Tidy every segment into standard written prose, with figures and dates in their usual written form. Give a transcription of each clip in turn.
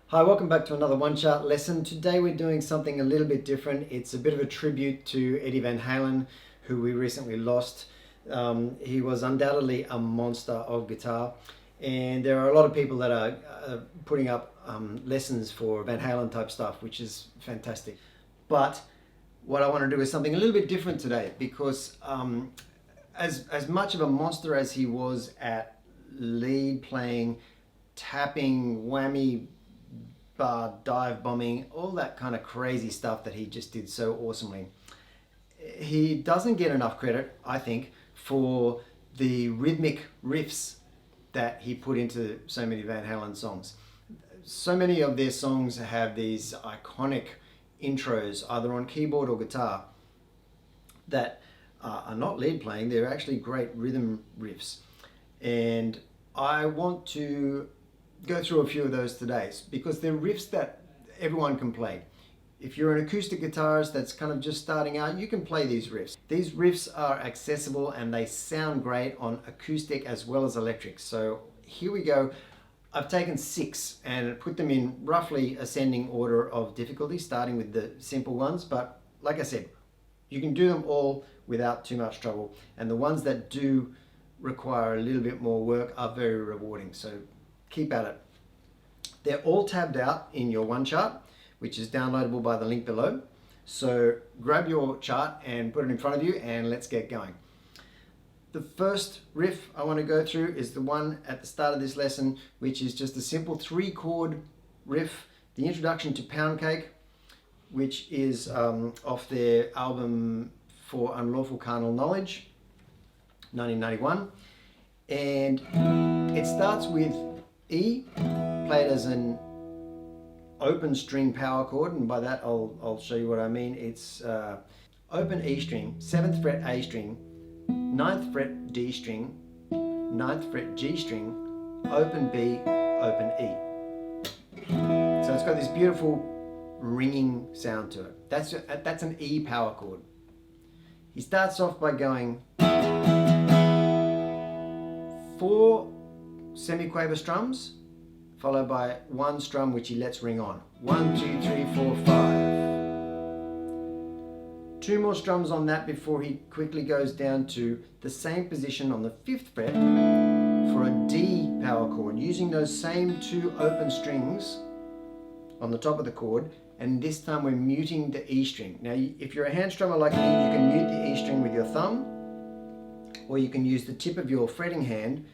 Hi, welcome back to another One Chart lesson. Today we're doing something a little bit different. It's a bit of a tribute to Eddie Van Halen, who we recently lost. He was undoubtedly a monster of guitar, and there are a lot of people that are putting up lessons for Van Halen type stuff, which is fantastic. But what I want to do is something a little bit different today, because as much of a monster as he was at lead playing, tapping, whammy, bar, dive bombing, all that kind of crazy stuff that he just did so awesomely, he doesn't get enough credit, I think, for the rhythmic riffs that he put into so many Van Halen songs. So many of their songs have these iconic intros, either on keyboard or guitar, that are not lead playing. They're actually great rhythm riffs. And I want to go through a few of those today, because they're riffs that everyone can play. If you're an acoustic guitarist that's kind of just starting out, you can play these riffs. These riffs are accessible and they sound great on acoustic as well as electric. So here we go. I've taken 6 and put them in roughly ascending order of difficulty, starting with the simple ones. But like I said, you can do them all without too much trouble. And the ones that do require a little bit more work are very rewarding. So keep at it. They're all tabbed out in your One Chart, which is downloadable by the link below. So grab your chart and put it in front of you and let's get going. The first riff I want to go through is the one at the start of this lesson, which is just a simple 3-chord riff, the introduction to Poundcake, which is off their album For Unlawful Carnal Knowledge, 1991. And it starts with E, played as an open string power chord, and by that I'll show you what I mean. It's open E string, 7th fret A string, 9th fret D string, 9th fret G string, open B, open E. So it's got this beautiful ringing sound to it. That's an E power chord. He starts off by going 4 semiquaver strums, followed by 1 strum which he lets ring on. 1, 2, 3, 4, 5. 2 more strums on that before he quickly goes down to the same position on the 5th fret for a D power chord, using those same 2 open strings on the top of the chord, and this time we're muting the E string. Now if you're a hand strummer like me, you can mute the E string with your thumb, or you can use the tip of your fretting hand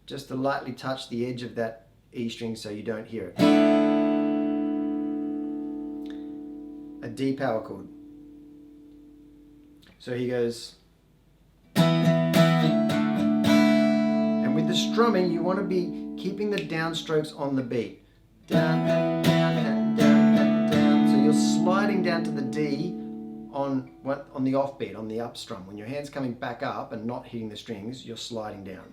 just to lightly touch the edge of that E string so you don't hear it. A D power chord. So he goes, and with the strumming you want to be keeping the downstrokes on the beat. Down and down and down and down. So you're sliding down to the D on the offbeat, on the up strum. When your hand's coming back up and not hitting the strings, you're sliding down.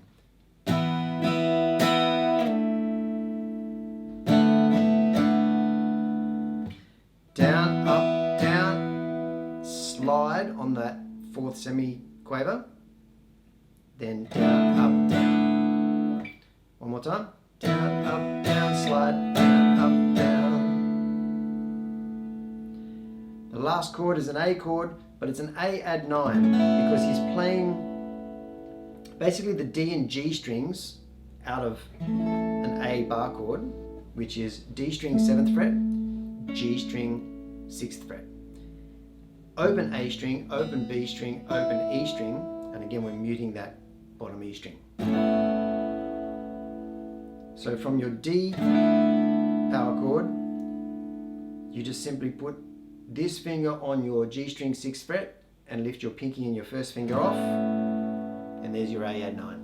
Down, up, down, slide on that 4th semiquaver, then down, up, down. One more time. Down, up, down, slide, down, up, down. The last chord is an A chord, but it's an A add 9 because he's playing basically the D and G strings out of an A bar chord, which is D string 7th fret, G string 6th fret, open A string, open B string, open E string, and again we're muting that bottom E string. So from your D power chord, you just simply put this finger on your G string 6th fret and lift your pinky and your first finger off, and there's your A add 9.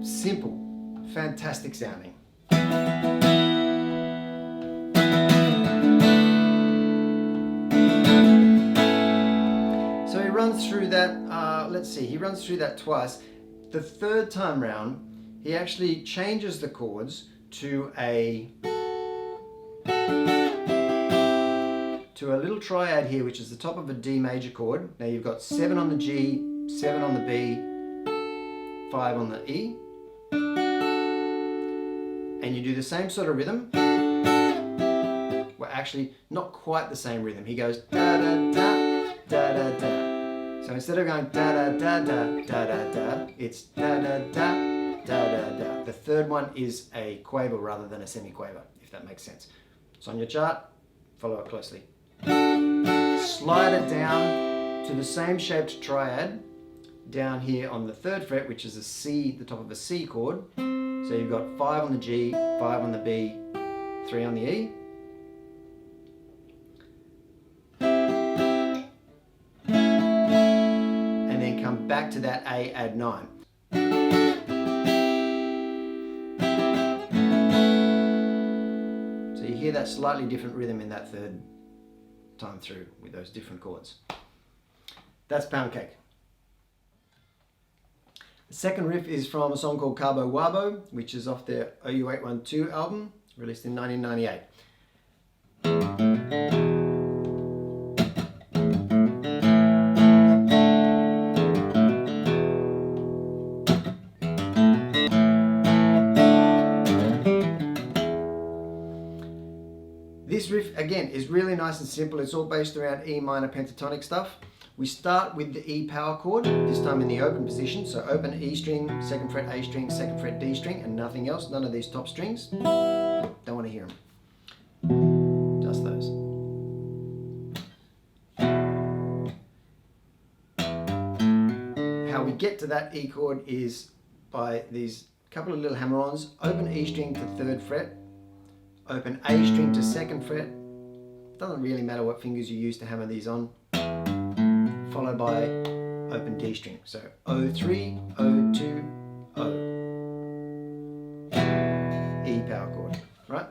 Simple, fantastic sounding. So he runs through that, he runs through that twice. The 3rd time round, he actually changes the chords to a to a little triad here, which is the top of a D major chord. Now you've got 7 on the G, 7 on the B, 5 on the E. And you do the same sort of rhythm. Well, actually, not quite the same rhythm. He goes da da da da da da. So instead of going da da da da da da da, it's da da da da da da. The third one is a quaver rather than a semi-quaver, if that makes sense. It's on your chart. Follow it closely. Slide it down to the same shaped triad down here on the 3rd fret, which is a C, the top of a C chord. So you've got 5 on the G, 5 on the B, 3 on the E. And then come back to that A, add 9. So you hear that slightly different rhythm in that 3rd time through with those different chords. That's Poundcake. The second riff is from a song called Cabo Wabo, which is off their OU812 album, released in 1998. This riff, again, is really nice and simple. It's all based around E minor pentatonic stuff. We start with the E power chord, this time in the open position. So open E string, 2nd fret A string, 2nd fret D string, and nothing else, none of these top strings. Don't want to hear them. Just those. How we get to that E chord is by these couple of little hammer-ons. Open E string to 3rd fret, open A string to 2nd fret. Doesn't really matter what fingers you use to hammer these on. Followed by open D string. So O3, O2, O. E power chord, right?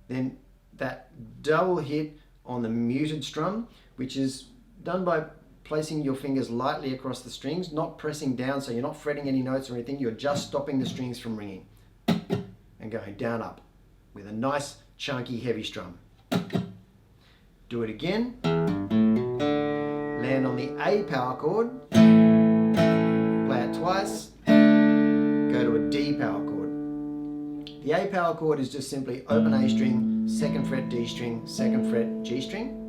Then that double hit on the muted strum, which is done by placing your fingers lightly across the strings, not pressing down, so you're not fretting any notes or anything, you're just stopping the strings from ringing. And going down up with a nice chunky heavy strum. Do it again. Land on the A power chord. Play it twice. Go to a D power chord. The A power chord is just simply open A string, 2nd fret D string, 2nd fret G string.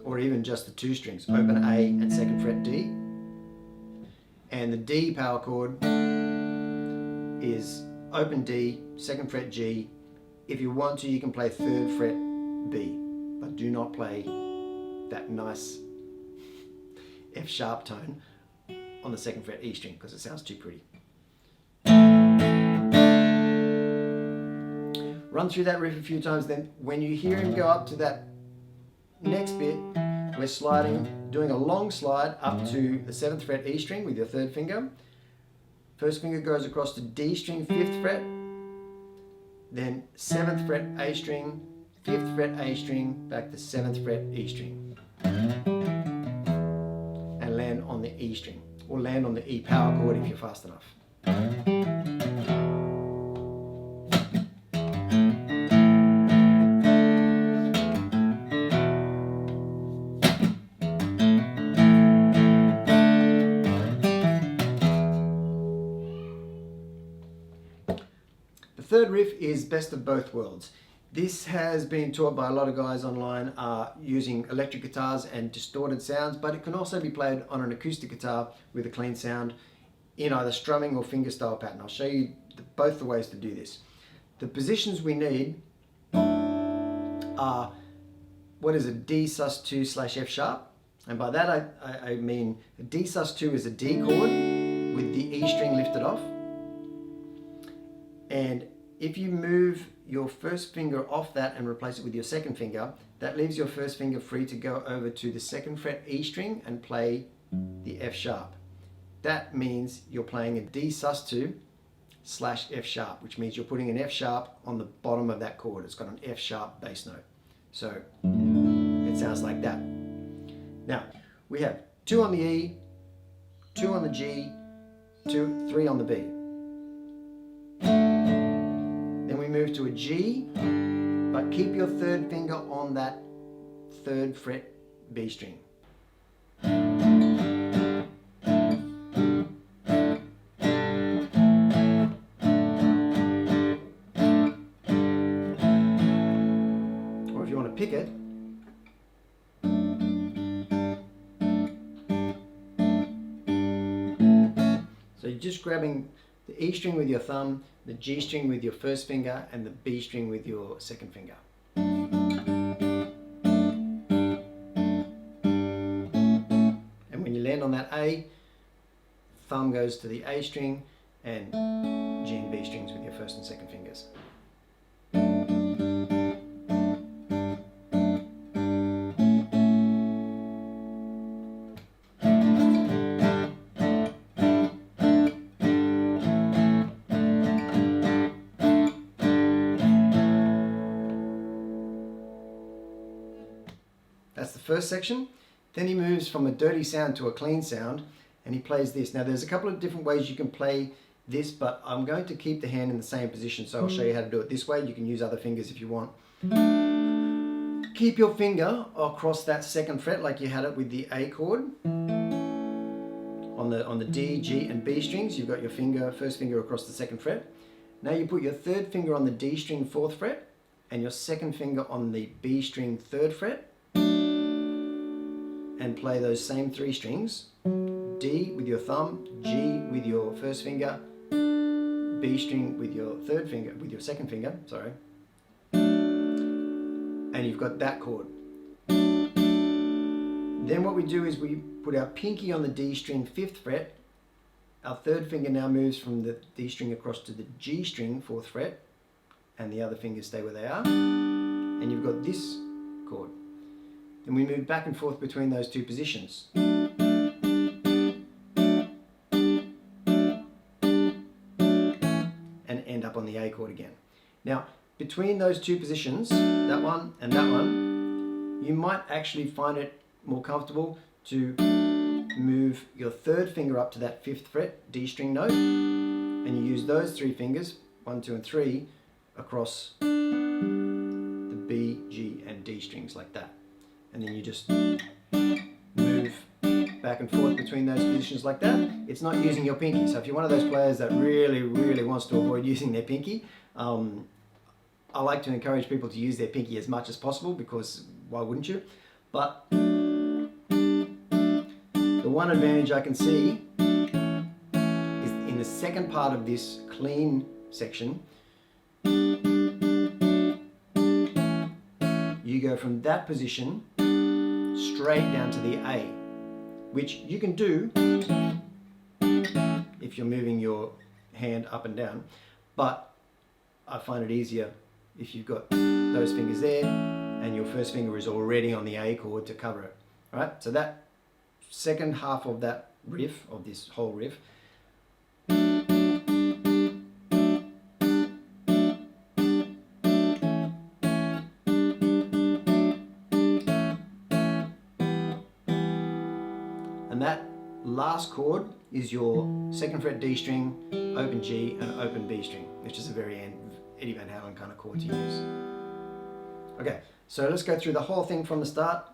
Or even just the 2 strings, open A and 2nd fret D. And the D power chord is open D, 2nd fret G. If you want to, you can play 3rd fret B. But do not play that nice F sharp tone on the 2nd fret E string because it sounds too pretty. Run through that riff a few times, then when you hear him go up to that next bit, we're sliding, doing a long slide up to the 7th fret E string with your 3rd finger. 1st finger goes across to D string, 5th fret, then 7th fret A string, 5th fret A string, back to 7th fret E string. And land on the E string, or land on the E power chord if you're fast enough. The third riff is Best of Both Worlds. This has been taught by a lot of guys online using electric guitars and distorted sounds, but it can also be played on an acoustic guitar with a clean sound in either strumming or fingerstyle pattern. I'll show you both the ways to do this. The positions we need are what is a D sus2 / F sharp, and by that I mean a D sus2 is a D chord with the E string lifted off, and if you move your 1st finger off that and replace it with your 2nd finger, that leaves your 1st finger free to go over to the 2nd fret E string and play the F sharp. That means you're playing a D sus2 / F sharp, which means you're putting an F sharp on the bottom of that chord. It's got an F sharp bass note. So it sounds like that. Now we have 2 on the E, 2 on the G, 3 on the B. Then we move to a G, but keep your third finger on that 3rd fret B string. Or if you want to pick it, so you're just grabbing the E string with your thumb, the G string with your 1st finger, and the B string with your 2nd finger. And when you land on that A, thumb goes to the A string, and G and B strings with your 1st and 2nd fingers. That's the first section. Then he moves from a dirty sound to a clean sound, and he plays this. Now there's a couple of different ways you can play this, but I'm going to keep the hand in the same position, so I'll show you how to do it this way. You can use other fingers if you want. Keep your finger across that 2nd fret like you had it with the A chord. On the D, G and B strings, you've got your finger, 1st finger across the 2nd fret. Now you put your 3rd finger on the D string 4th fret, and your 2nd finger on the B string 3rd fret, and play those same 3 strings. D with your thumb, G with your 1st finger, B string with your 3rd finger, with your 2nd finger, sorry. And you've got that chord. Then what we do is we put our pinky on the D string 5th fret. Our 3rd finger now moves from the D string across to the G string 4th fret, and the other fingers stay where they are. And you've got this chord. Then we move back and forth between those 2 positions. And end up on the A chord again. Now, between those 2 positions, that one and that one, you might actually find it more comfortable to move your 3rd finger up to that 5th fret D string note, and you use those 3 fingers, 1, 2 and 3, across the B, G and D strings like that. And then you just move back and forth between those positions like that. It's not using your pinky. So if you're one of those players that really wants to avoid using their pinky, I like to encourage people to use their pinky as much as possible, because why wouldn't you? But the one advantage I can see is in the 2nd part of this clean section, you go from that position straight down to the A, which you can do if you're moving your hand up and down, but I find it easier if you've got those fingers there and your 1st finger is already on the A chord to cover it. All right, so that 2nd half of that riff, of this whole riff, and that last chord is your 2nd fret D string, open G and open B string, which is a very Eddie Van Halen kind of chord to use. Okay, so let's go through the whole thing from the start.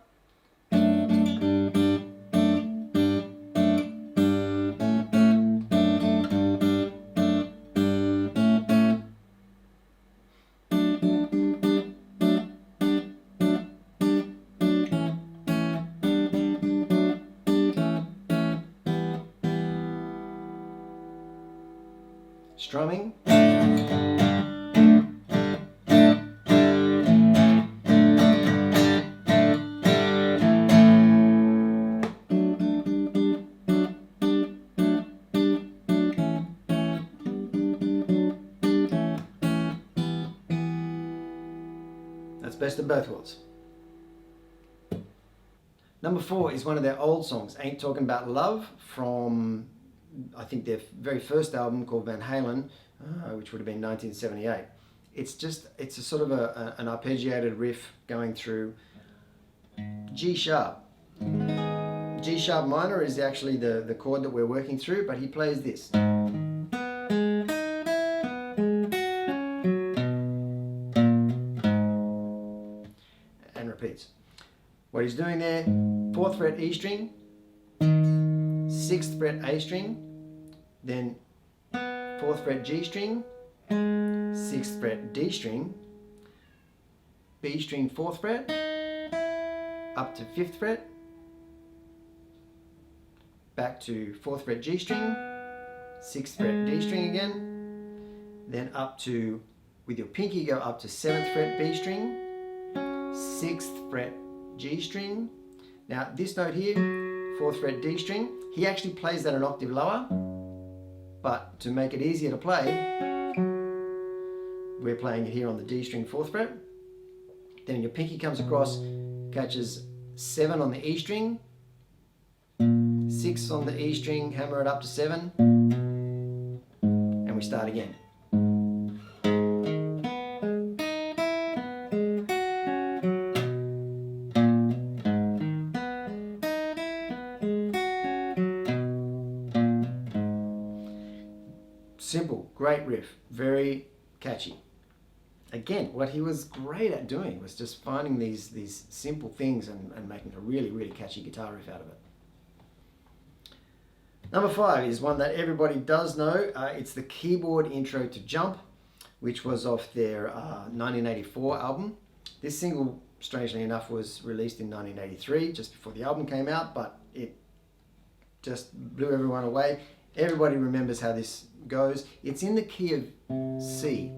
Strumming. That's best of both worlds. Number 4 is one of their old songs, Ain't Talkin' About Love, from I think their very first album called Van Halen, which would have been 1978. It's a sort of an arpeggiated riff going through G sharp. G sharp minor is actually the chord that we're working through, but he plays this. what he's doing there, 4th fret E string, 6th fret A string, then 4th fret G string, 6th fret D string, B string 4th fret, up to 5th fret, back to 4th fret G string, 6th fret D string again, then up to, with your pinky go up to 7th fret B string, 6th fret G string. Now this note here, 4th fret D string, he actually plays that an octave lower, but to make it easier to play, we're playing it here on the D string 4th fret. Then your pinky comes across, catches 7 on the E string, 6 on the E string, hammer it up to 7, and we start again. Simple, great riff, very catchy. Again, what he was great at doing was just finding these simple things and making a really, really catchy guitar riff out of it. Number 5 is one that everybody does know. It's the keyboard intro to Jump, which was off their 1984 album. This single, strangely enough, was released in 1983, just before the album came out, but it just blew everyone away. Everybody remembers how this goes. It's in the key of C.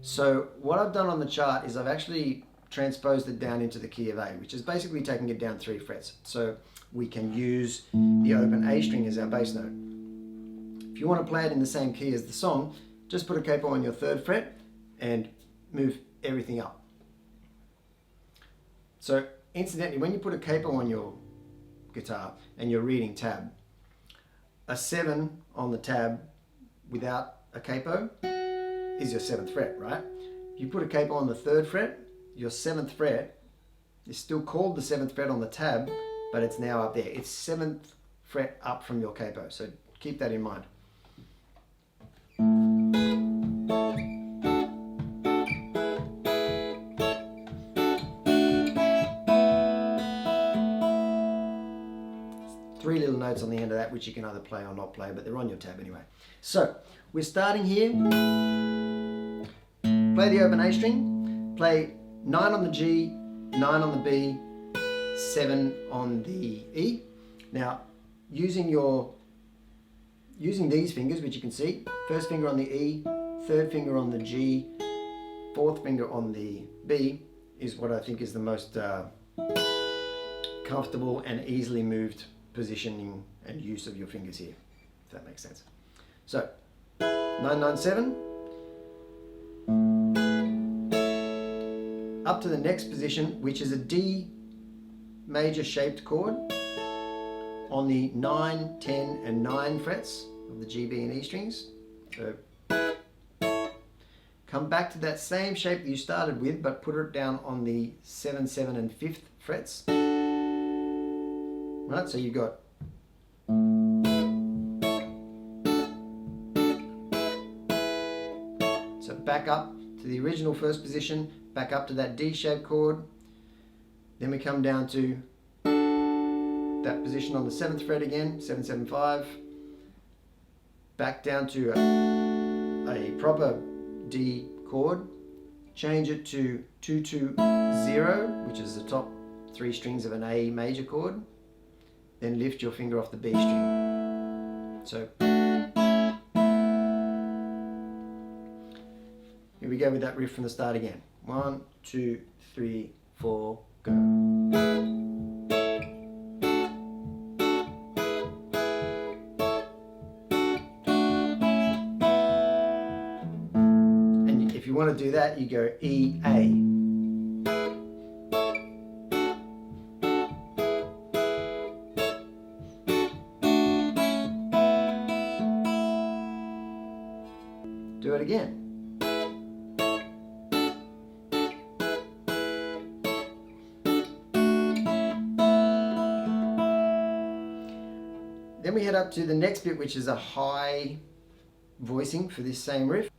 So what I've done on the chart is I've actually transposed it down into the key of A, which is basically taking it down 3 frets. So we can use the open A string as our bass note. If you want to play it in the same key as the song, just put a capo on your 3rd fret and move everything up. So incidentally, when you put a capo on your guitar and you're reading tab, a 7 on the tab without a capo is your 7th fret, right? If you put a capo on the 3rd fret, your 7th fret is still called the 7th fret on the tab, but it's now up there. It's 7th fret up from your capo, so keep that in mind. Three little notes on the end of that, which you can either play or not play, but they're on your tab anyway. So we're starting here. Play the open A string, play 9 on the G, 9 on the B, 7 on the E. Now, using these fingers, which you can see, 1st finger on the E, 3rd finger on the G, 4th finger on the B, is what I think is the most comfortable and easily moved positioning and use of your fingers here, if that makes sense. So, 997. Up to the next position, which is a D major shaped chord on the 9, 10 and 9 frets of the G, B and E strings. So come back to that same shape that you started with, but put it down on the 7, 7 and 5th frets. Right, so you've got so back up to the original 1st position, back up to that D-shaped chord, then we come down to that position on the 7th fret again, 7, 7, 5, back down to a proper D chord, change it to 2, 2, 0, which is the top 3 strings of an A major chord, then lift your finger off the B string. So here we go with that riff from the start again. 1, 2, 3, 4, go. And if you want to do that, you go E, A. Do it again. Then we head up to the next bit, which is a high voicing for this same riff.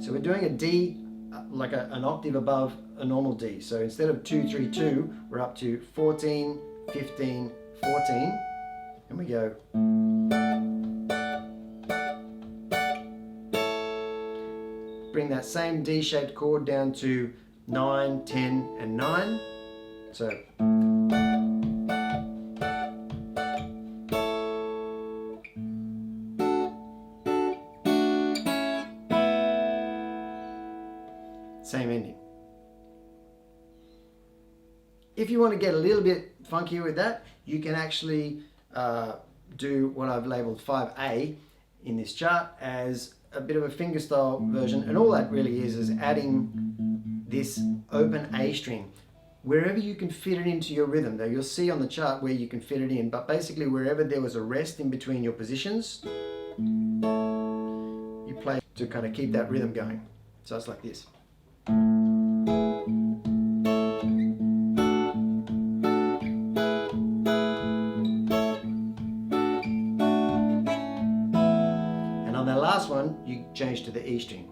So we're doing a D like an octave above a normal D. So instead of 2, 3, 2, we're up to 14, 15, 14, and we go. Bring that same D-shaped chord down to 9, 10, and 9. So. Same ending. If you want to get a little bit funkier with that, you can actually do what I've labeled 5A in this chart as a bit of a fingerstyle version, and all that really is adding this open A string wherever you can fit it into your rhythm. Now you'll see on the chart where you can fit it in, but basically wherever there was a rest in between your positions, you play to kind of keep that rhythm going. So it's like this. And on that last one, you change to the E string.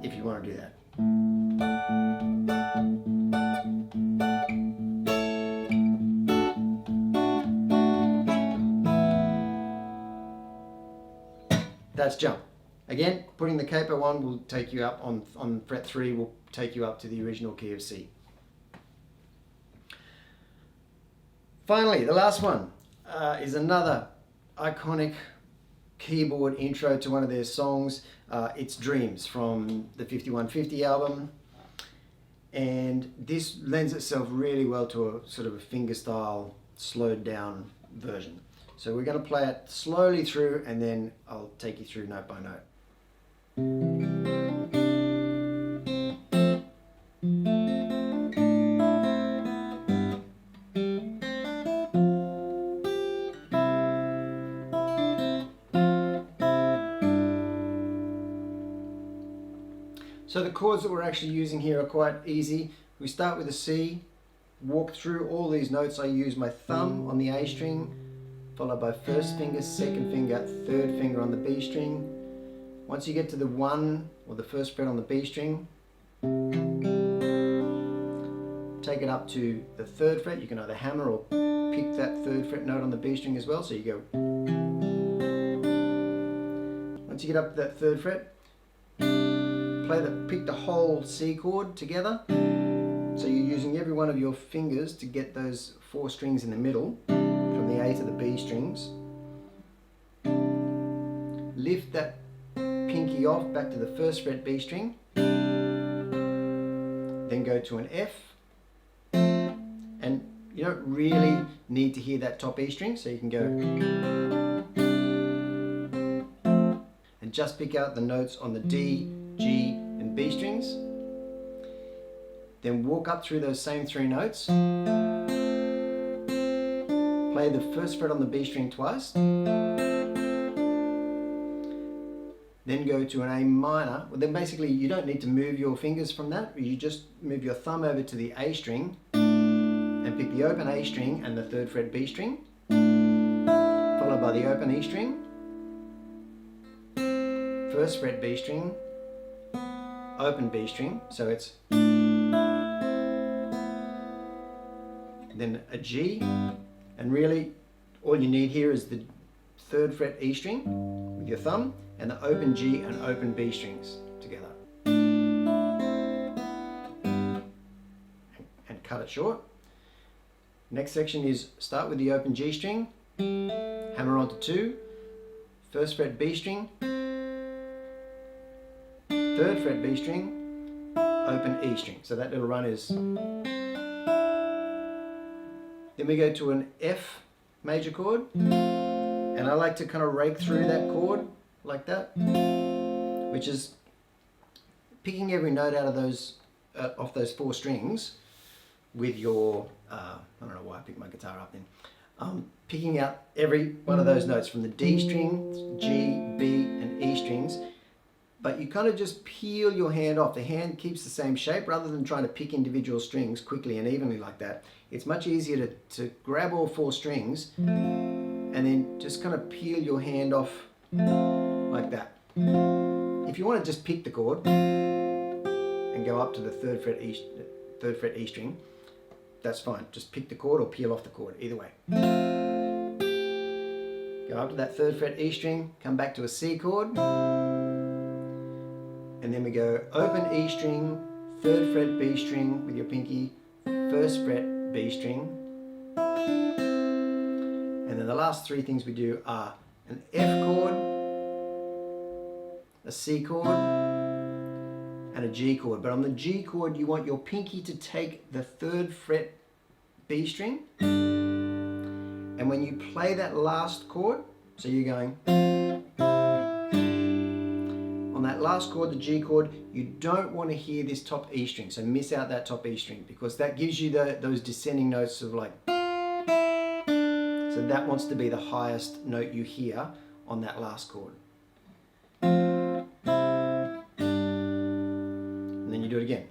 If you want to do that. That's jump. Again, putting the capo on will take you up on fret 3, will take you up to the original key of C. Finally, the last one is another iconic keyboard intro to one of their songs. It's Dreams from the 5150 album. And this lends itself really well to a sort of a fingerstyle slowed down version. So we're going to play it slowly through, and then I'll take you through note by note. So the chords that we're actually using here are quite easy. We start with a C, walk through all these notes. I use my thumb on the A string, followed by first finger, second finger, third finger on the B string. Once you get to the 1 or the first fret on the B string, take it up to the 3rd fret. You can either hammer or pick that 3rd fret note on the B string as well. So you go. Once you get up to that 3rd fret, pick the whole C chord together. So you're using every one of your fingers to get those 4 strings in the middle, from the A to the B strings. Lift that pinky off back to the 1st fret B string. Then go to an F. And you don't really need to hear that top E string, so you can go and just pick out the notes on the D, G, and B strings. Then walk up through those same 3 notes. Play the 1st fret on the B string twice. Then go to an A minor. Well, then basically you don't need to move your fingers from that. You just move your thumb over to the A string and pick the open A string and the 3rd fret B string, followed by the open E string, 1st fret B string, open B string, so it's then a G, and really all you need here is the 3rd fret E string with your thumb and the open G and open B strings together, and cut it short. Next section is start with the open G string, hammer onto 2, 1st fret B string, 3rd fret B string, open E string. So that little run is. Then we go to an F major chord, and I like to kind of rake through that chord like that, which is picking every note out of those off those 4 strings with your I don't know why I picked my guitar up then. Picking out every one of those notes from the D string, G, B, and E strings. but you kind of just peel your hand off. The hand keeps the same shape rather than trying to pick individual strings quickly and evenly like that. It's much easier to grab all 4 strings and then just kind of peel your hand off like that. If you want to just pick the chord and go up to the 3rd fret E string, that's fine. Just pick the chord or peel off the chord, either way. Go up to that 3rd fret E string, come back to a C chord, and then we go open E string, 3rd fret B string with your pinky, 1st fret B string, and then the last 3 things we do are an F chord, a C chord, and a G chord. But on the G chord, you want your pinky to take the 3rd fret B string, and when you play that last chord, so you're going on that last chord, the G chord, you don't want to hear this top E string, so miss out that top E string, because that gives you those descending notes of like, so that wants to be the highest note you hear on that last chord. And then you do it again.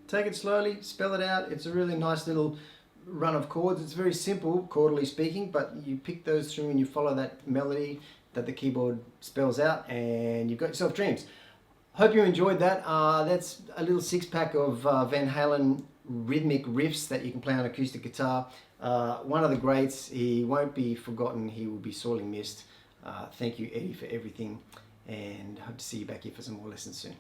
Take it slowly, spell it out. It's a really nice little run of chords. It's very simple, chordally speaking, but you pick those through and you follow that melody that the keyboard spells out, and you've got yourself dreams. Hope you enjoyed that. That's a little 6-pack of Van Halen rhythmic riffs that you can play on acoustic guitar. One of the greats. He won't be forgotten. He will be sorely missed. Thank you, Eddie, for everything, and hope to see you back here for some more lessons soon.